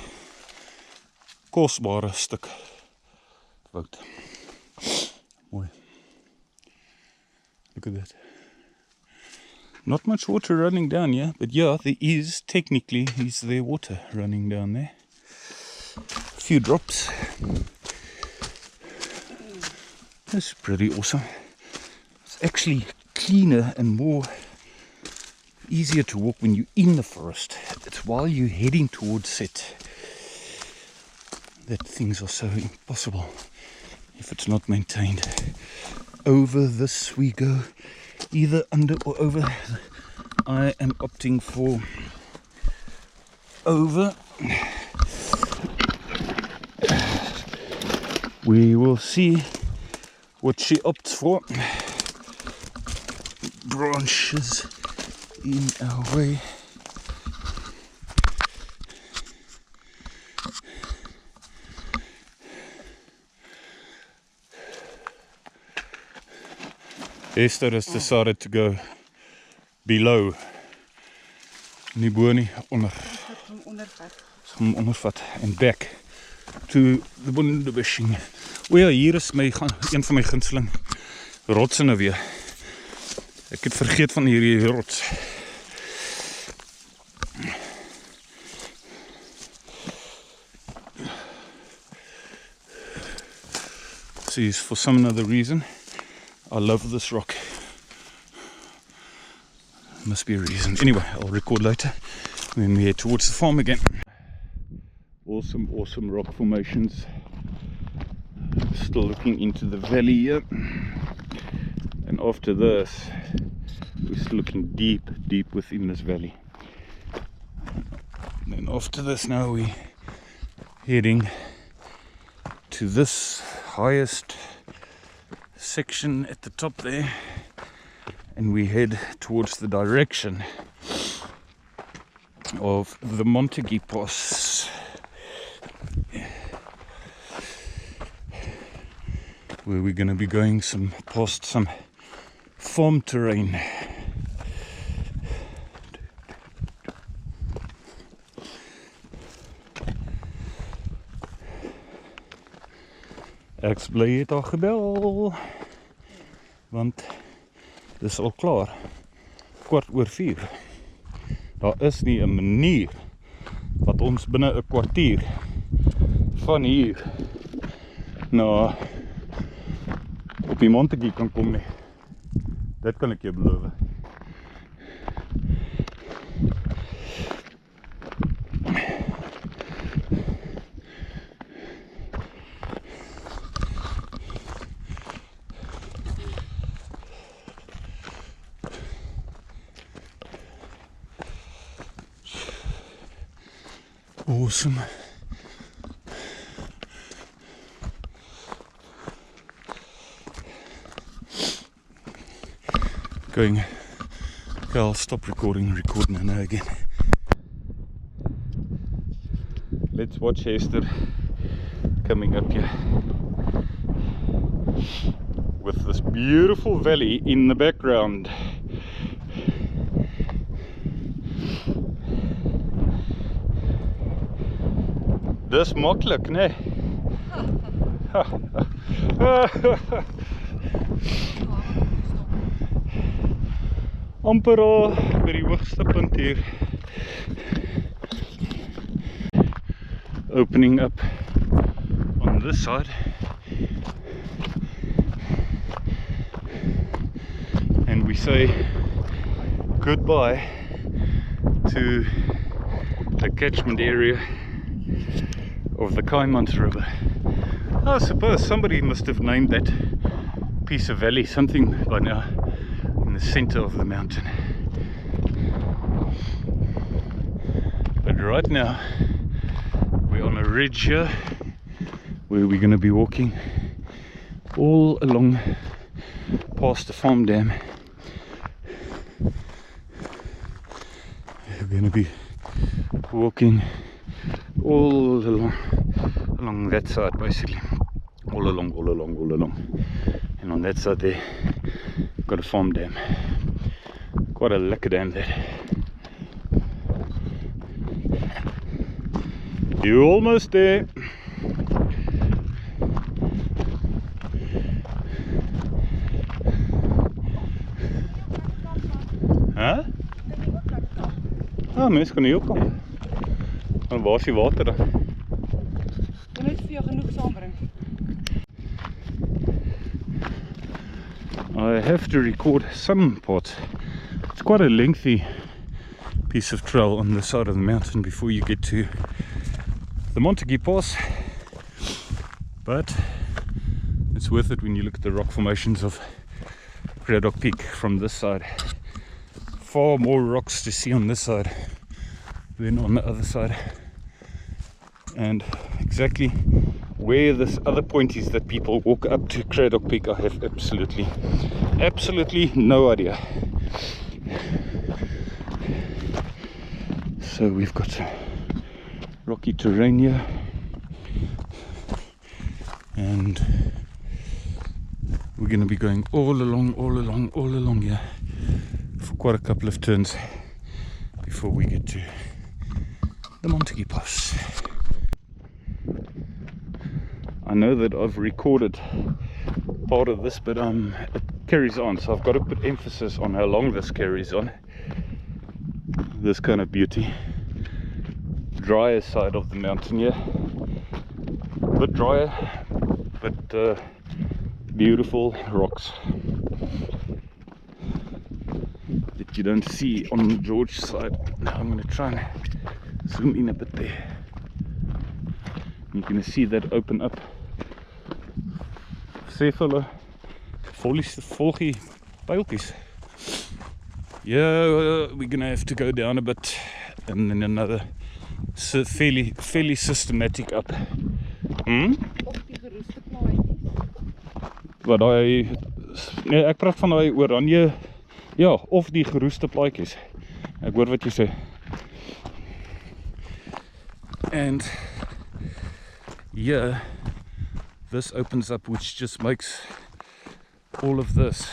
kosbare stuk woud. Mooi. Look at that. Not much water running down here, but yeah, is there water running down there. A few drops. That's pretty awesome. It's actually cleaner and more easier to walk when you're in the forest. It's while you're heading towards it that things are so impossible if it's not maintained. Over this we go. Either under or over. I am opting for over. We will see what she opts for. Branches in our way. Esther has decided to go below. Nie bo nie, onder. Hom ondervat en back to the Bundebishing. O ja, hier is een van my gunsteling rotse nou weer. Ek het vergeet van hierdie rots. See, for some other reason I love this rock. Must be a reason. Anyway, I'll record later when we head towards the farm again. Awesome rock formations. Still looking into the valley here. And after this, we're still looking deep within this valley. And then after this now we're heading to this highest section at the top there, and we head towards the direction of the Outeniqua Pass, where we're going to be going past some farm terrain. Ek bly het al gebel, want dis al klaar, 4:15. Daar is nie 'n manier wat ons binne 'n kwartier van hier na op die Outeniqua kan kom nie. Dit kan ek jou beloof. Awesome. Okay, I'll stop recording now again. Let's watch Esther coming up here with this beautiful valley in the background. Dis maklik, né? Amper al by die hoogste punt hier. Opening up on this side. And we say goodbye to the catchment area of the Kaimans River. I suppose somebody must have named that piece of valley something by now, in the center of the mountain. But right now we're on a ridge here where we're going to be walking all along past the farm dam. We're going to be walking all along that side, basically all along, and on that side there got a farm dam, quite a lekker dam there. You're almost there. Huh? Ah, mens kan hier ook kom. En waar is die water dan? Jy moet vir jou genoeg saambring. I have to record some parts. It's quite a lengthy piece of trail on the side of the mountain before you get to the Outeniqua Pass, but it's worth it when you look at the rock formations of Craddock Peak from this side. Far more rocks to see on this side than on the other side, and exactly where this other point is that people walk up to Craddock Peak, I have absolutely no idea. So we've got some rocky terrain here, and we're going to be going all along here for quite a couple of turns before we get to the Outeniqua Pass. I know that I've recorded part of this, but it carries on, so I've got to put emphasis on how long this carries on. This kind of beauty. Drier side of the mountain here, a bit drier, but beautiful rocks that you don't see on the George side. Now I'm going to try and zoom in a bit there. You're going to see that open up. Sê vir hulle, volg die pyltjies. Yeah, we're going to have to go down a bit and then another fairly systematic up. Of die geroeste plaatjies. Wat daai, nee, ek praat van daai oranje, ja, of die geroeste plaatjies. Ek hoor wat jy sê. And here, this opens up, which just makes all of this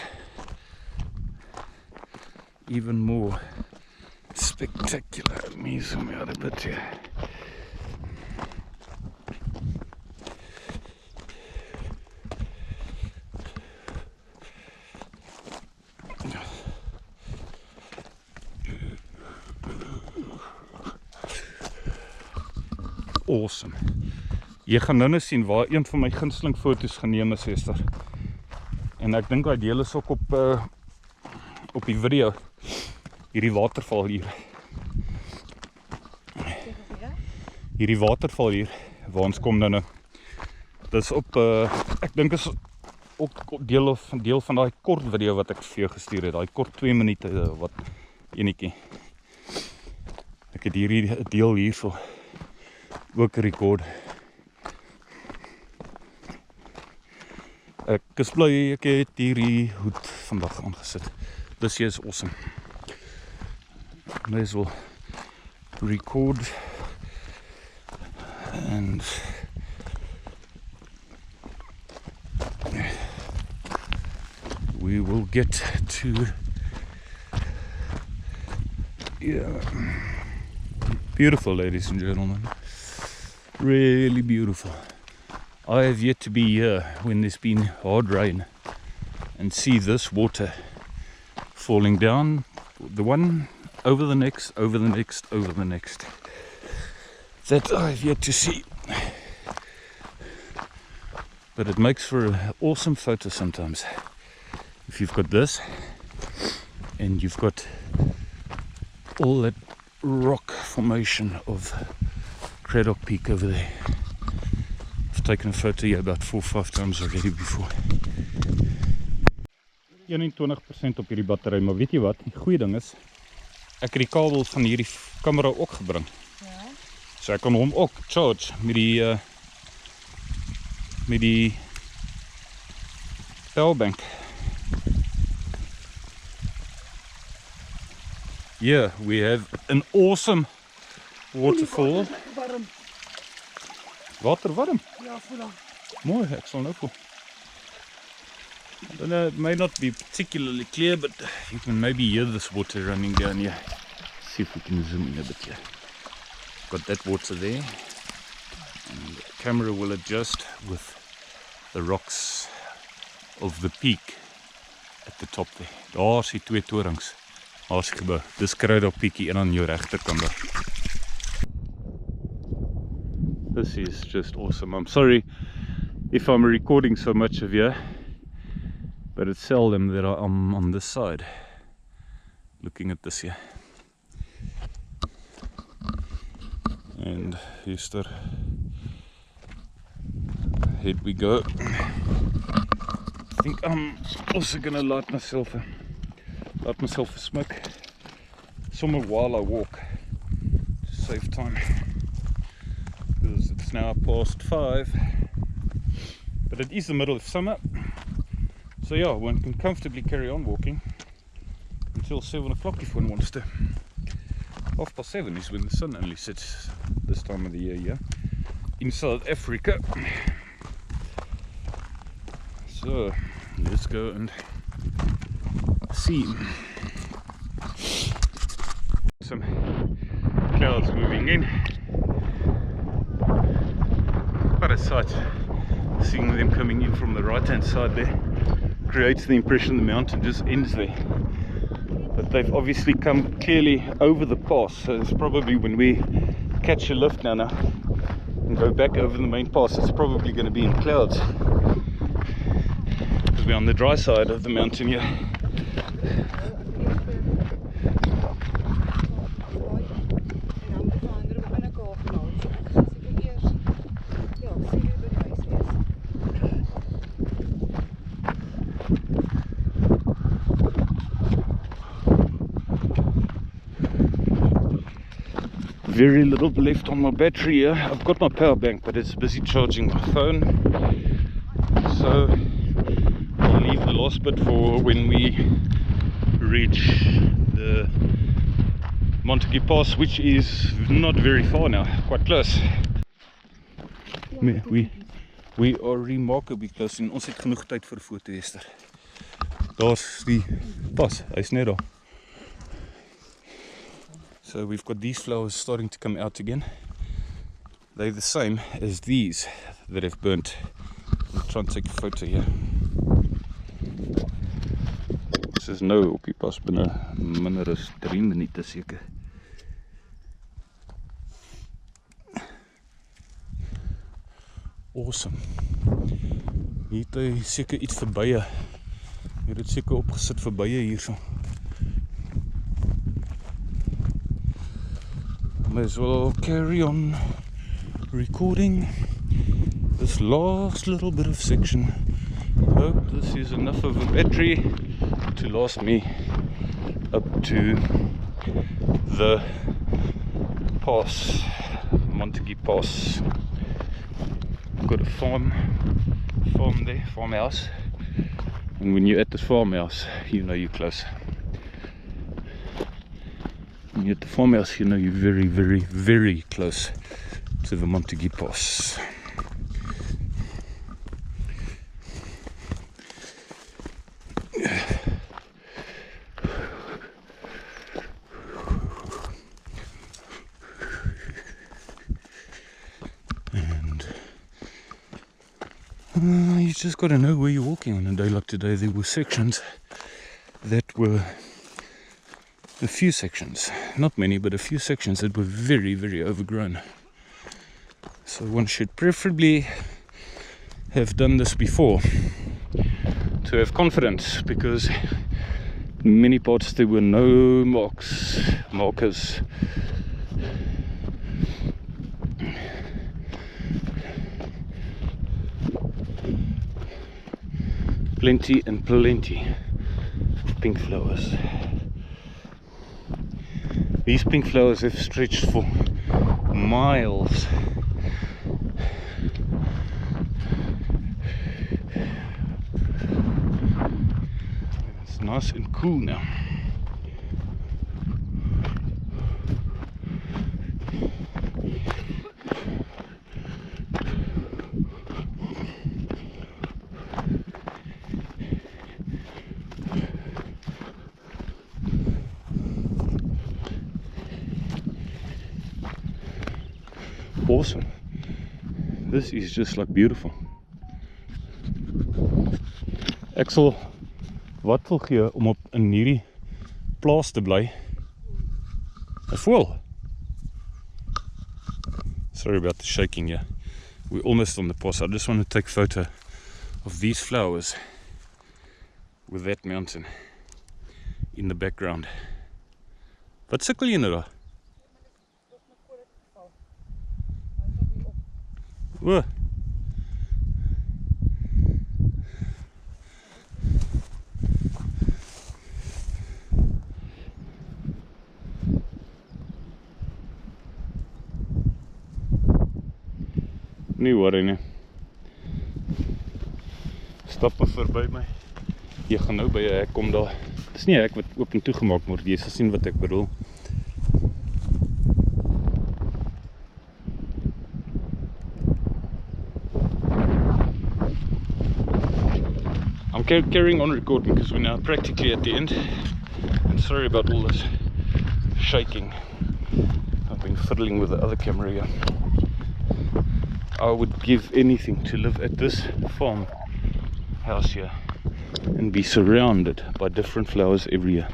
even more spectacular. Let me zoom out a bit here. Awesome. Jy gaan nou sien waar een van my gunsteling foto's geneem is, Esther. En ek dink daai deel is ook op die video. Hierdie waterval hier. Hierdie waterval hier waar ons kom nou. Dis op ek dink is ook deel van daai kort video wat ek vir jou gestuur het. Daai kort 2 minute wat enetjie. Ek het hierdie deel hierso ook rekord. Ek is bly ek het hierdie hoed vandag aangesit. This is awesome. May as well record and we will get to beautiful, ladies and gentlemen. Really beautiful. I have yet to be here when there's been hard rain and see this water falling down, the one over the next, over the next, over the next. That I have yet to see. But it makes for an awesome photo sometimes. If you've got this and you've got all that rock formation of Craddock Peak over there. I've taken a photo here about 4 or 5 times already before. 21% op hierdie battery, maar weet jy wat? Die goeie ding is, ek het die kabel van hierdie kamera ook gebring. Ja. So ek kan hom ook charge met die powerbank. Yeah, we have an awesome waterfall. Water warm? Ja, voel aan. Mooi, ek sal nou voel. It may not be particularly clear, but you can maybe hear this water running down here. See if we can zoom in a bit here. Got that water there. And the camera will adjust with the rocks of the peak at the top there. Daar is die 2 torings. Daar is die gebou. Dis Craddock Peakie en aan jou regterkant daar. This is just awesome. I'm sorry if I'm recording so much of you, but it's seldom that I'm on this side looking at this here. And here's the head we go. I think I'm also gonna light myself a smoke somewhere while I walk to save time, because it's now past 5, but it is the middle of summer, so yeah, one can comfortably carry on walking until 7 o'clock if one wants to. 7:30 is when the sun only sets this time of the year here in South Africa. So let's go and see. Some clouds moving in. Quite a sight. Seeing them coming in from the right hand side there creates the impression the mountain just ends there. But they've obviously come clearly over the pass, so it's probably when we catch a lift now and go back over the main pass, it's probably going to be in clouds, because we're on the dry side of the mountain here. Very little left on my battery here. I've got my power bank, but it's busy charging my phone, so I'll leave the last bit for when we reach the Montague Pass, which is not very far now, quite close. We are remarkably close en ons het genoeg tyd vir 'n foto, Esther. Daar's die pas, hy's net daar. So we've got these flowers starting to come out again. They're the same as these that have burnt. I'll try and take a photo here. This is nou op die pas binne minder as 3 minute seker. Awesome. Hier het hy seker iets vir bye. Hier het seker opgesit vir bye hierso. May as well carry on recording this last little bit of section. Hope this is enough of a battery to last me up to the pass, Montague Pass. Got a farm there, farmhouse, and when you're at this farmhouse, you know you're close. When you're at the farmhouse, you know you're very, very, very close to the Montague Pass. You just got to know where you're walking on a day like today. There were sections that were, a few sections, not many, but a few sections that were very, very overgrown. So one should preferably have done this before to have confidence, because in many parts there were no markers. Plenty and plenty of pink flowers. These pink flowers have stretched for miles. It's nice and cool now. Awesome. This is just like beautiful. Ek sal wat wil gee om op in hierdie plaas te bly. 'n Voël. Sorry about the shaking here. We're almost on the pass. I just want to take a photo of these flowers with that mountain in the background. Wat sukkel jy nou daar? O. Nie worry nie. Stap maar verby my. Jy gaan nou by 'n hek kom daar. Dis nie 'n hek wat oop en toegemaak word. Jy sal sien wat ek bedoel. I'm carrying on recording because we're now practically at the end. And sorry about all this shaking. I've been fiddling with the other camera here. I would give anything to live at this farm house here and be surrounded by different flowers every year.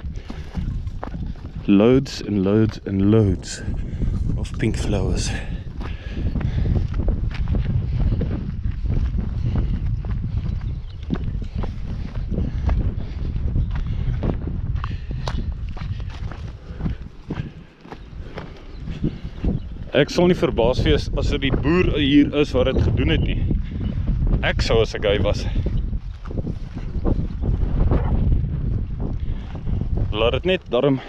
Loads and loads and loads of pink flowers. Ek sal nie verbaas wees as dit die boer hier is wat dit gedoen het nie. Ek sou as 'n guy was. Laat dit net daarom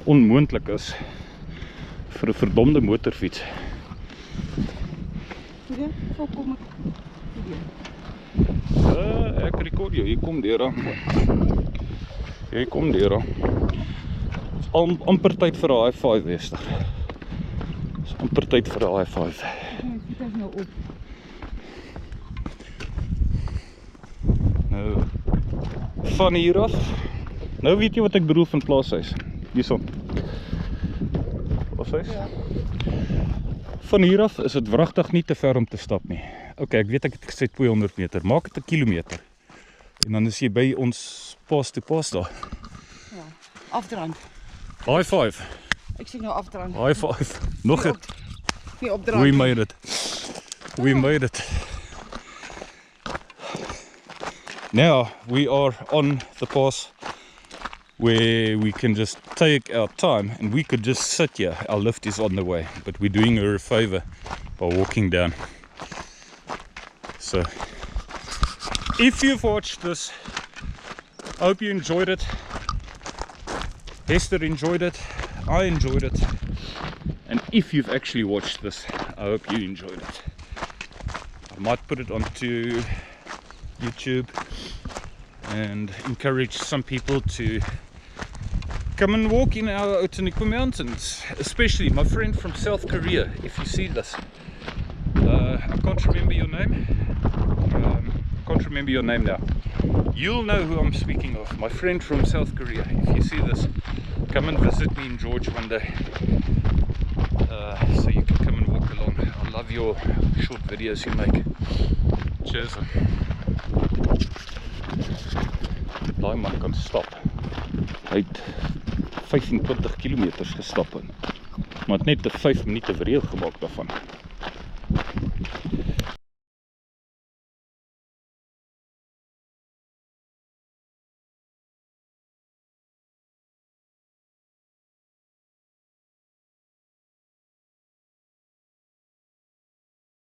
onmoontlik is vir 'n verdomde motorfiets. Ek rekord jou, hier kom deur aan. Hier kom deur aan. amper tyd vir 'n high five, Esther. Dis amper tyd vir 'n high five. My voet is nou op. Nou, van hier af. Nou weet jy wat ek bedoel van plaashuis. Hierson. Plaashuis? Ja. Van hier af is dit wragtig nie te ver om te stap nie. Ok, ek weet ek het gesê 200 meter, maak dit 'n kilometer. En dan is jy by ons pas to pas daar. Ja. Afdrand. High five. Ek sê nou afdrand. High five. Nog het. Nie opdrand. We made it. We made it. Now we are on the pass where we can just take our time and we could just sit here. Our lift is on the way, but we're doing her a favor by walking down. So if you've watched this, I hope you enjoyed it. Hester enjoyed it, I enjoyed it, and if you've actually watched this, I hope you enjoyed it. I might put it onto YouTube and encourage some people to come and walk in our Outeniqua mountains, especially my friend from South Korea. If you see this, I can't remember your name. Can't remember your name now. You'll know who I'm speaking of. My friend from South Korea. If you see this, come and visit me in George one day, so you can come and walk along. I love your short videos you make. Cheers. Daai man kan stap. Hy het 25 kilometers gestap, maar het net 'n 5 minute video gemaak daarvan.